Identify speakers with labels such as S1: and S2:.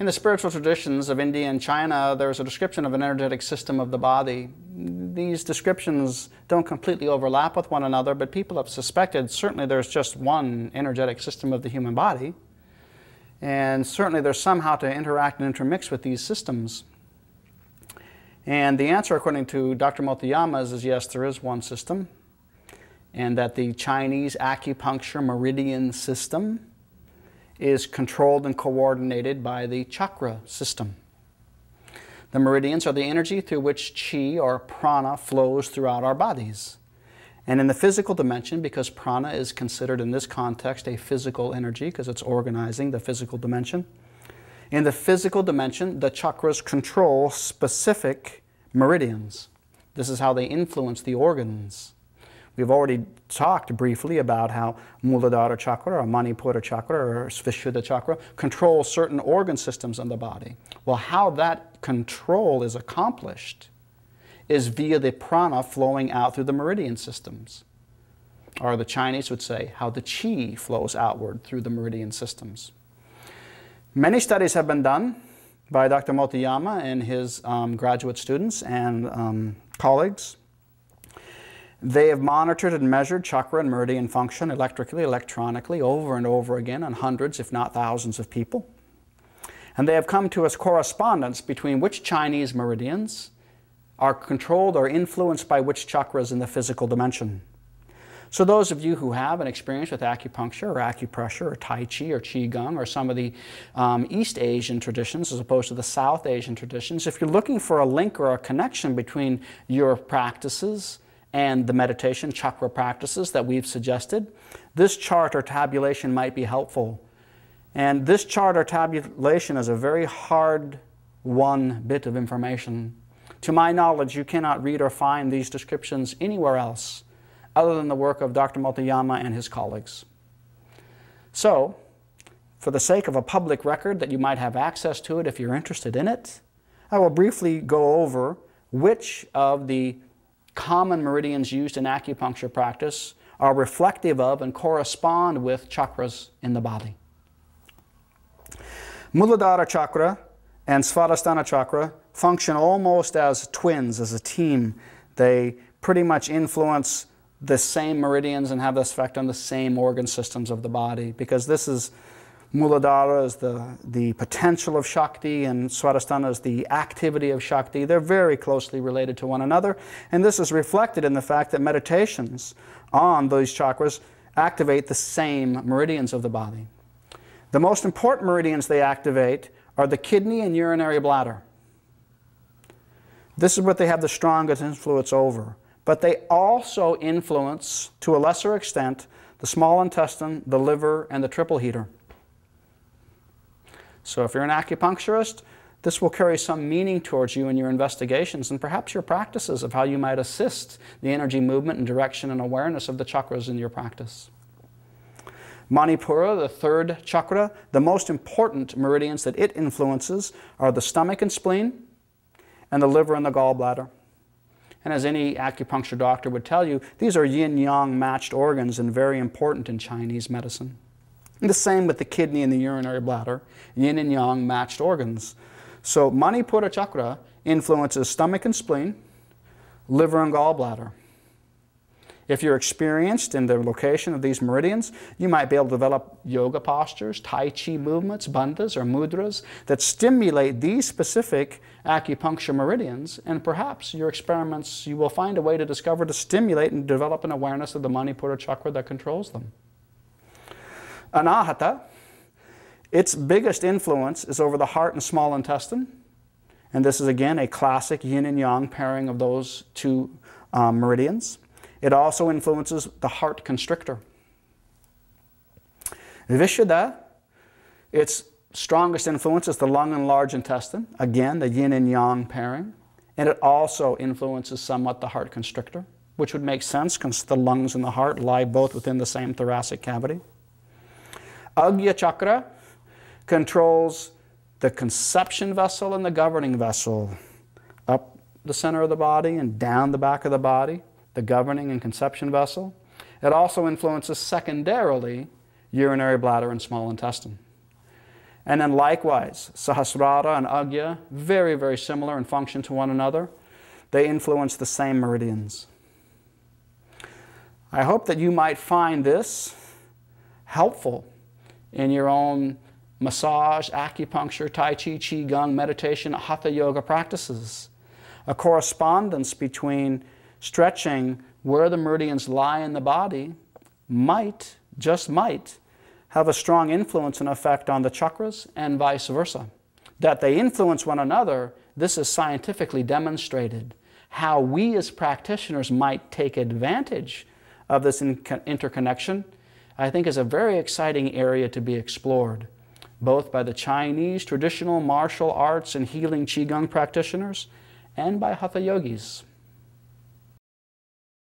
S1: In the spiritual traditions of India and China, there's a description of an energetic system of the body. These descriptions don't completely overlap with one another, but people have suspected certainly there's just one energetic system of the human body, and certainly there's somehow to interact and intermix with these systems. And the answer, according to Dr. Motoyama, is yes, there is one system, and that the Chinese acupuncture meridian system is controlled and coordinated by the chakra system. The meridians are the energy through which chi or prana flows throughout our bodies. And in the physical dimension, because prana is considered in this context a physical energy because it's organizing the physical dimension, in the physical dimension, the chakras control specific meridians. This is how they influence the organs. We've already talked briefly about how Muladhara chakra or Manipura chakra or Vishuddha chakra controls certain organ systems in the body. Well, how that control is accomplished is via the prana flowing out through the meridian systems. Or the Chinese would say how the chi flows outward through the meridian systems. Many studies have been done by Dr. Motoyama and his graduate students and colleagues. They have monitored and measured chakra and meridian function electrically, electronically, over and over again on hundreds, if not thousands of people. And they have come to a correspondence between which Chinese meridians are controlled or influenced by which chakras in the physical dimension. So those of you who have an experience with acupuncture or acupressure or Tai Chi or Qigong or some of the East Asian traditions as opposed to the South Asian traditions, if you're looking for a link or a connection between your practices and the meditation chakra practices that we've suggested, this chart or tabulation might be helpful. And this chart or tabulation is a very hard-won bit of information. To my knowledge, you cannot read or find these descriptions anywhere else other than the work of Dr. Motoyama and his colleagues. So, for the sake of a public record that you might have access to it if you're interested in it, I will briefly go over which of the common meridians used in acupuncture practice are reflective of and correspond with chakras in the body. Muladhara chakra and Svadhisthana chakra function almost as twins, as a team. They pretty much influence the same meridians and have this effect on the same organ systems of the body, because this is Muladhara is the potential of Shakti, and Svadhisthana is the activity of Shakti. They're very closely related to one another, and this is reflected in the fact that meditations on those chakras activate the same meridians of the body. The most important meridians they activate are the kidney and urinary bladder. This is what they have the strongest influence over. But they also influence, to a lesser extent, the small intestine, the liver, and the triple heater. So if you're an acupuncturist, this will carry some meaning towards you in your investigations and perhaps your practices of how you might assist the energy movement and direction and awareness of the chakras in your practice. Manipura, the third chakra, the most important meridians that it influences are the stomach and spleen and the liver and the gallbladder. And as any acupuncture doctor would tell you, these are yin-yang matched organs and very important in Chinese medicine. And the same with the kidney and the urinary bladder, yin and yang matched organs. So Manipura chakra influences stomach and spleen, liver and gallbladder. If you're experienced in the location of these meridians, you might be able to develop yoga postures, Tai Chi movements, bandhas or mudras that stimulate these specific acupuncture meridians, and perhaps your experiments, you will find a way to discover to stimulate and develop an awareness of the Manipura chakra that controls them. Anahata, its biggest influence is over the heart and small intestine, and this is again a classic yin and yang pairing of those two meridians. It also influences the heart constrictor. Vishuddha, its strongest influence is the lung and large intestine. Again, the yin and yang pairing. And it also influences somewhat the heart constrictor, which would make sense because the lungs and the heart lie both within the same thoracic cavity. Agya chakra controls the conception vessel and the governing vessel, up the center of the body and down the back of the body, the governing and conception vessel. It also influences secondarily urinary bladder and small intestine. And then likewise, Sahasrara and Agya, very, very similar in function to one another. They influence the same meridians. I hope that you might find this helpful in your own massage, acupuncture, Tai Chi, Qigong, meditation, Hatha Yoga practices. A correspondence between stretching where the meridians lie in the body might, just might, have a strong influence and effect on the chakras and vice versa. That they influence one another, this is scientifically demonstrated. How we as practitioners might take advantage of this interconnection, I think is a very exciting area to be explored, both by the Chinese traditional martial arts and healing Qigong practitioners and by Hatha yogis.